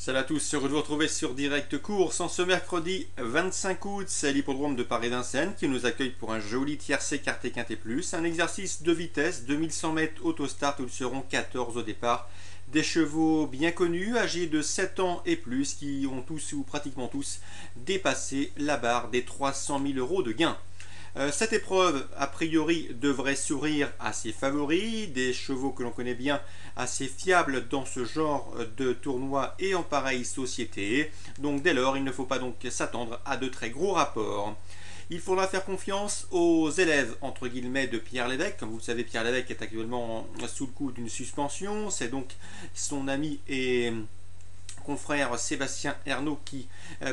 Salut à tous, heureux de vous retrouver sur Direct Course en ce mercredi 25 août. C'est l'hippodrome de Paris-Vincennes qui nous accueille pour un joli tiercé quarté quinté plus. Un exercice de vitesse, 2100 mètres autostart où ils seront 14 au départ. Des chevaux bien connus, âgés de 7 ans et plus, qui ont tous ou pratiquement tous dépassé la barre des 300 000 euros de gains. Cette épreuve, a priori, devrait sourire à ses favoris, des chevaux que l'on connaît bien, assez fiables dans ce genre de tournoi et en pareille société. Donc dès lors, il ne faut pas donc s'attendre à de très gros rapports. Il faudra faire confiance aux élèves, entre guillemets, de Pierre Lévesque. Comme vous le savez, Pierre Lévesque est actuellement sous le coup d'une suspension. C'est donc son ami et confrère Sébastien Ernaud qui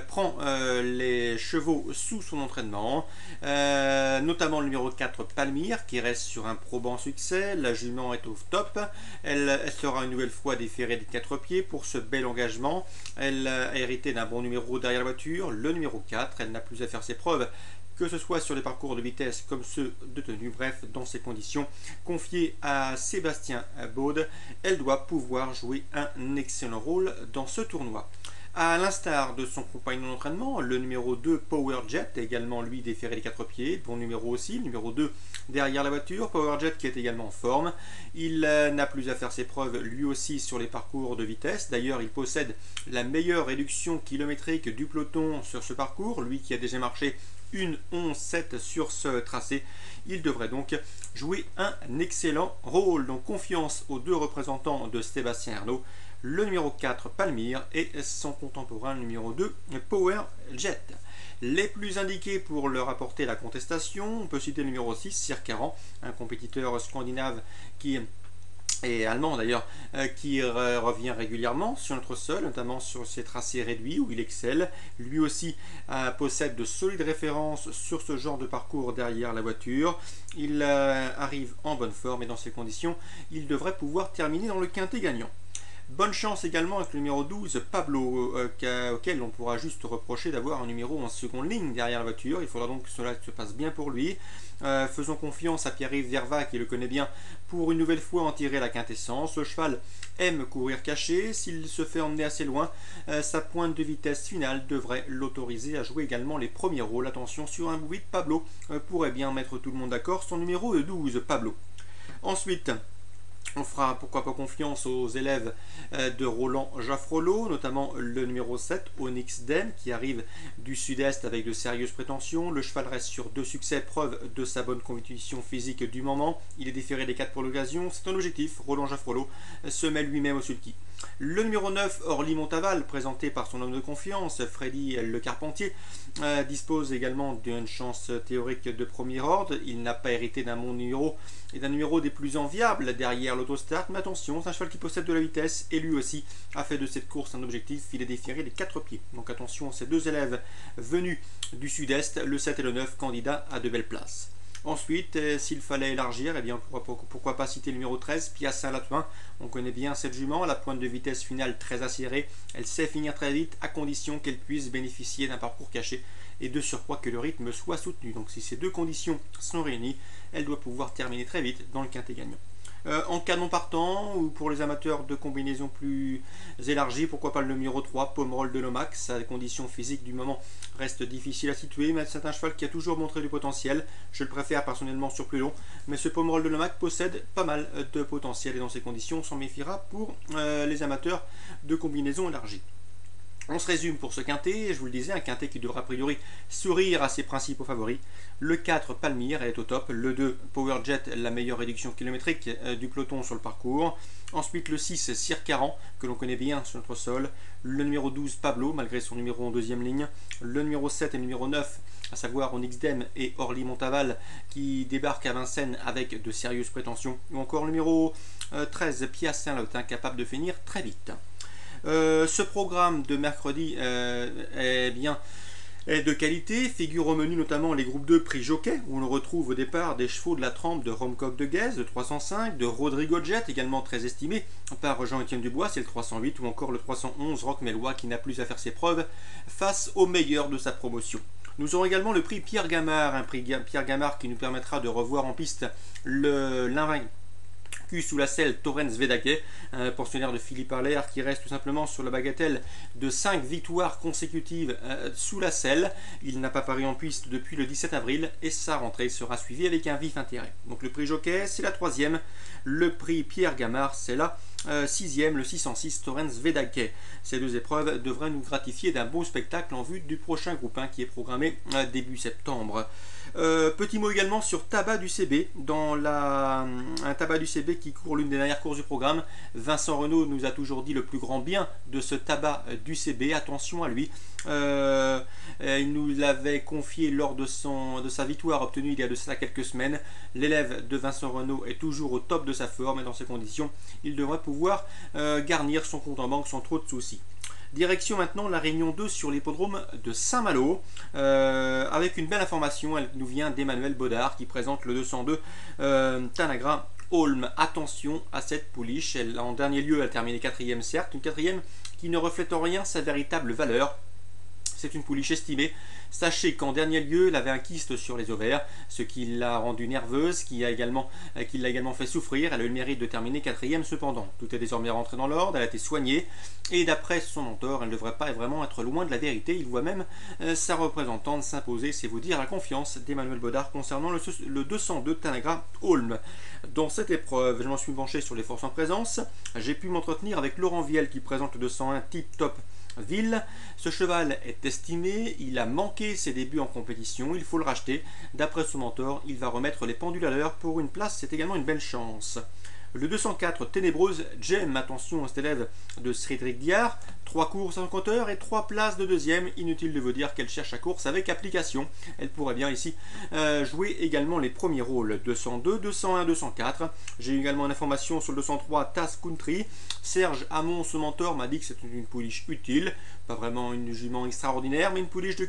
prend les chevaux sous son entraînement, notamment le numéro 4 Palmyre qui reste sur un probant succès. La jument est au top, elle sera une nouvelle fois déférée des 4 pieds pour ce bel engagement. Elle a hérité d'un bon numéro derrière la voiture, le numéro 4. Elle n'a plus à faire ses preuves, que ce soit sur les parcours de vitesse comme ceux de tenue. Bref, dans ces conditions, confiée à Sébastien Baude, elle doit pouvoir jouer un excellent rôle dans ce tournoi. À l'instar de son compagnon d'entraînement, le numéro 2 Powerjet, également lui déféré des 4 pieds, bon numéro aussi, le numéro 2 derrière la voiture, Powerjet qui est également en forme. Il n'a plus à faire ses preuves lui aussi sur les parcours de vitesse. D'ailleurs, il possède la meilleure réduction kilométrique du peloton sur ce parcours, lui qui a déjà marché une 11-7 sur ce tracé. Il devrait donc jouer un excellent rôle. Donc confiance aux deux représentants de Sébastien Ernaud, le numéro 4 Palmyre et son contemporain numéro 2 Powerjet. Les plus indiqués pour leur apporter la contestation, on peut citer le numéro 6 Circaran, un compétiteur scandinave qui et allemand d'ailleurs, qui revient régulièrement sur notre sol, notamment sur ses tracés réduits où il excelle. Lui aussi possède de solides références sur ce genre de parcours derrière la voiture. Il arrive en bonne forme et dans ces conditions, il devrait pouvoir terminer dans le quintet gagnant. Bonne chance également avec le numéro 12, Pablo, auquel on pourra juste reprocher d'avoir un numéro en seconde ligne derrière la voiture. Il faudra donc que cela se passe bien pour lui. Faisons confiance à Pierre-Yves Verva, qui le connaît bien, pour une nouvelle fois en tirer la quintessence. Le cheval aime courir caché. S'il se fait emmener assez loin, sa pointe de vitesse finale devrait l'autoriser à jouer également les premiers rôles. Attention, sur un bruit, Pablo pourrait bien mettre tout le monde d'accord. Son numéro est 12, Pablo. Ensuite, on fera pourquoi pas confiance aux élèves de Roland Jaffrolot, notamment le numéro 7, Onyx Dem, qui arrive du sud-est avec de sérieuses prétentions. Le cheval reste sur 2 succès, preuve de sa bonne constitution physique du moment. Il est déféré des 4 pour l'occasion, c'est un objectif. Roland Jaffrolot se met lui-même au sulky. Le numéro 9, Orly Montaval, présenté par son homme de confiance, Freddy Le Carpentier, dispose également d'une chance théorique de premier ordre. Il n'a pas hérité d'un bon numéro et d'un numéro des plus enviables derrière l'autostart, mais attention, c'est un cheval qui possède de la vitesse et lui aussi a fait de cette course un objectif. Il est déféré des 4 pieds. Donc attention à ces deux élèves venus du sud-est, le 7 et le 9, candidats à de belles places. Ensuite, s'il fallait élargir, eh bien, pourquoi pas citer le numéro 13, Pia Saint-Latouin. On connaît bien cette jument, la pointe de vitesse finale très acérée. Elle sait finir très vite, à condition qu'elle puisse bénéficier d'un parcours caché et de surcroît que le rythme soit soutenu. Donc si ces deux conditions sont réunies, elle doit pouvoir terminer très vite dans le quintet gagnant. En canon partant, ou pour les amateurs de combinaisons plus élargies, pourquoi pas le numéro 3, Pomerol de Lomax. Sa condition physique du moment reste difficile à situer, mais c'est un cheval qui a toujours montré du potentiel. Je le préfère personnellement sur plus long, mais ce Pomerol de Lomax possède pas mal de potentiel et dans ces conditions, on s'en méfiera pour les amateurs de combinaisons élargies. On se résume pour ce quintet, je vous le disais, un quintet qui devra a priori sourire à ses principaux favoris. Le 4, Palmyre, elle est au top. Le 2, Powerjet, la meilleure réduction kilométrique du peloton sur le parcours. Ensuite, le 6, Circaran, que l'on connaît bien sur notre sol. Le numéro 12, Pablo, malgré son numéro en deuxième ligne. Le numéro 7 et le numéro 9, à savoir Onyx Dem et Orly Montaval, qui débarquent à Vincennes avec de sérieuses prétentions. Ou encore le numéro 13, Pia Saint-Latouin, capable de finir très vite. Ce programme de mercredi est de qualité, figure au menu notamment les groupes 2 prix jockey, où on retrouve au départ des chevaux de la trempe de Romcock de Guez, de 305, de Rodrigo Jet, également très estimé par Jean-Étienne Dubois, c'est le 308, ou encore le 311 Rock Mellois qui n'a plus à faire ses preuves face au meilleur de sa promotion. Nous aurons également le prix Pierre Gamard, un prix Pierre Gamard qui nous permettra de revoir en piste l'invaincu Q sous la selle, Torrens Vedake, un pensionnaire de Philippe Allaire qui reste tout simplement sur la bagatelle de 5 victoires consécutives sous la selle. Il n'a pas paru en piste depuis le 17 avril et sa rentrée sera suivie avec un vif intérêt. Donc le prix Jockey, c'est la 3e. Le prix Pierre Gamard, c'est la 6e, le 606 Torrens Vedake. Ces deux épreuves devraient nous gratifier d'un beau spectacle en vue du prochain groupe 1 qui est programmé début septembre. Petit mot également sur Tabac du CB. Un Tabac du CB qui court l'une des dernières courses du programme. Vincent Renaud nous a toujours dit le plus grand bien de ce Tabac du CB. Attention à lui. Il nous l'avait confié lors de sa victoire obtenue il y a de cela quelques semaines. L'élève de Vincent Renaud est toujours au top de sa forme et dans ces conditions, il devrait pouvoir garnir son compte en banque sans trop de soucis. Direction maintenant la réunion 2 sur l'hippodrome de Saint-Malo, avec une belle information. Elle nous vient d'Emmanuel Baudard qui présente le 202 Tanagra Holm. Attention à cette pouliche, en dernier lieu elle terminé 4e, certes, une 4e qui ne reflète en rien sa véritable valeur. C'est une pouliche estimée. Sachez qu'en dernier lieu, elle avait un kyste sur les ovaires, ce qui l'a rendue nerveuse, qui l'a également fait souffrir. Elle a eu le mérite de terminer 4e cependant. Tout est désormais rentré dans l'ordre, elle a été soignée, et d'après son mentor, elle ne devrait pas vraiment être loin de la vérité. Il voit même sa représentante s'imposer, c'est vous dire la confiance d'Emmanuel Baudard concernant le 202 Tanagra Holm. Dans cette épreuve, je m'en suis penché sur les forces en présence. J'ai pu m'entretenir avec Laurent Viel qui présente le 201 Tip Top Ville. Ce cheval est estimé, il a manqué ses débuts en compétition, il faut le racheter. D'après son mentor, il va remettre les pendules à l'heure pour une place, c'est également une belle chance. Le 204 Ténébreuse Gem, attention à cet élève de Cédric Diard, 3 courses en compteur et 3 places de deuxième. Inutile de vous dire qu'elle cherche sa course avec application. Elle pourrait bien ici jouer également les premiers rôles. 202, 201, 204. J'ai également une information sur le 203 Task Country. Serge Hamon, ce mentor, m'a dit que c'est une pouliche utile. Pas vraiment une jument extraordinaire, mais une pouliche de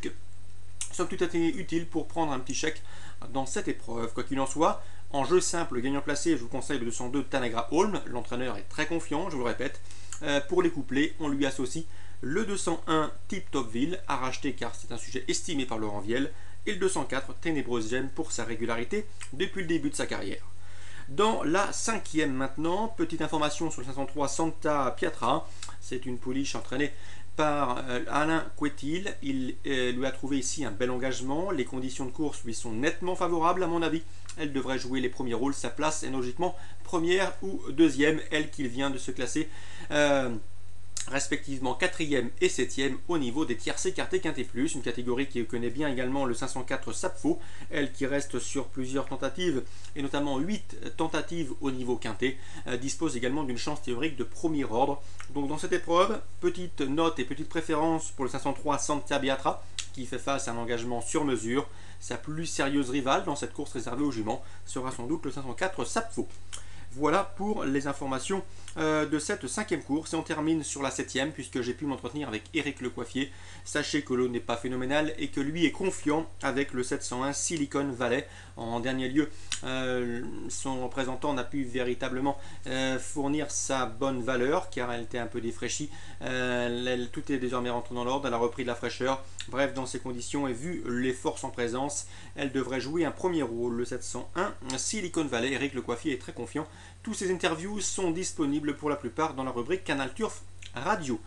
somme toute utile pour prendre un petit chèque dans cette épreuve. Quoi qu'il en soit, en jeu simple, gagnant placé, je vous conseille le 202 Tanagra Holm. L'entraîneur est très confiant, je vous le répète. Pour les couplets, on lui associe le 201 Tip Topville à racheter car c'est un sujet estimé par Laurent Viel, et le 204 Ténébreuse Gemme pour sa régularité depuis le début de sa carrière. Dans la 5e maintenant, petite information sur le 503 Santa Piatra. C'est une pouliche entraînée par Alain Couetil. Il lui a trouvé ici un bel engagement. Les conditions de course lui sont nettement favorables à mon avis. Elle devrait jouer les premiers rôles. Sa place est logiquement première ou deuxième, elle qu'il vient de se classer respectivement 4e et 7e au niveau des tierces écartés quinté plus, une catégorie qui connaît bien également le 504 Sapfo, elle qui reste sur plusieurs tentatives et notamment 8 tentatives au niveau quinté, dispose également d'une chance théorique de premier ordre. Donc dans cette épreuve, petite note et petite préférence pour le 503 Santa Biatra qui fait face à un engagement sur mesure. Sa plus sérieuse rivale dans cette course réservée aux juments sera sans doute le 504 Sapfo. Voilà pour les informations de cette 5e course et on termine sur la 7e puisque j'ai pu m'entretenir avec Éric Lecoiffier. Sachez que l'eau n'est pas phénoménal et que lui est confiant avec le 701 Silicon Valley. En dernier lieu, son représentant n'a pu véritablement fournir sa bonne valeur car elle était un peu défraîchie. Tout est désormais rentré dans l'ordre, elle a repris de la fraîcheur. Bref, dans ces conditions et vu les forces en présence, elle devrait jouer un premier rôle. Le 701 Silicon Valley, Éric Lecoiffier est très confiant. Tous ces interviews sont disponibles pour la plupart dans la rubrique Canal Turf Radio.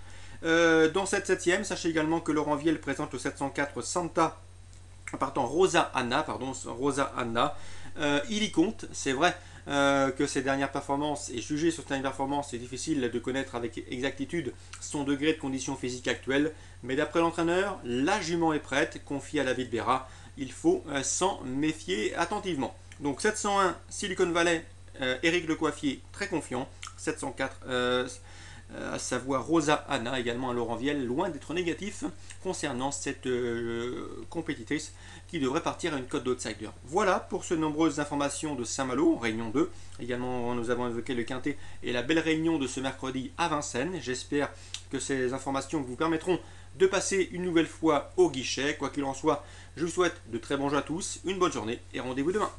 Dans cette 7e, sachez également que Laurent Viel présente le 704 Rosa Anna. Il y compte, c'est vrai que ses dernières performances, et juger sur ses dernières performances, c'est difficile de connaître avec exactitude son degré de condition physique actuelle, mais d'après l'entraîneur, la jument est prête, confiée à David Berra, il faut s'en méfier attentivement. Donc 701 Silicon Valley, Éric Lecoiffier, très confiant, 704 à savoir Rosa Anna, également à Laurent Viel, loin d'être négatif concernant cette compétitrice qui devrait partir à une cote d'outsider. Voilà pour ces nombreuses informations de Saint-Malo, réunion 2. Également, nous avons évoqué le quintet et la belle réunion de ce mercredi à Vincennes. J'espère que ces informations vous permettront de passer une nouvelle fois au guichet. Quoi qu'il en soit, je vous souhaite de très bons jeux à tous, une bonne journée et rendez-vous demain.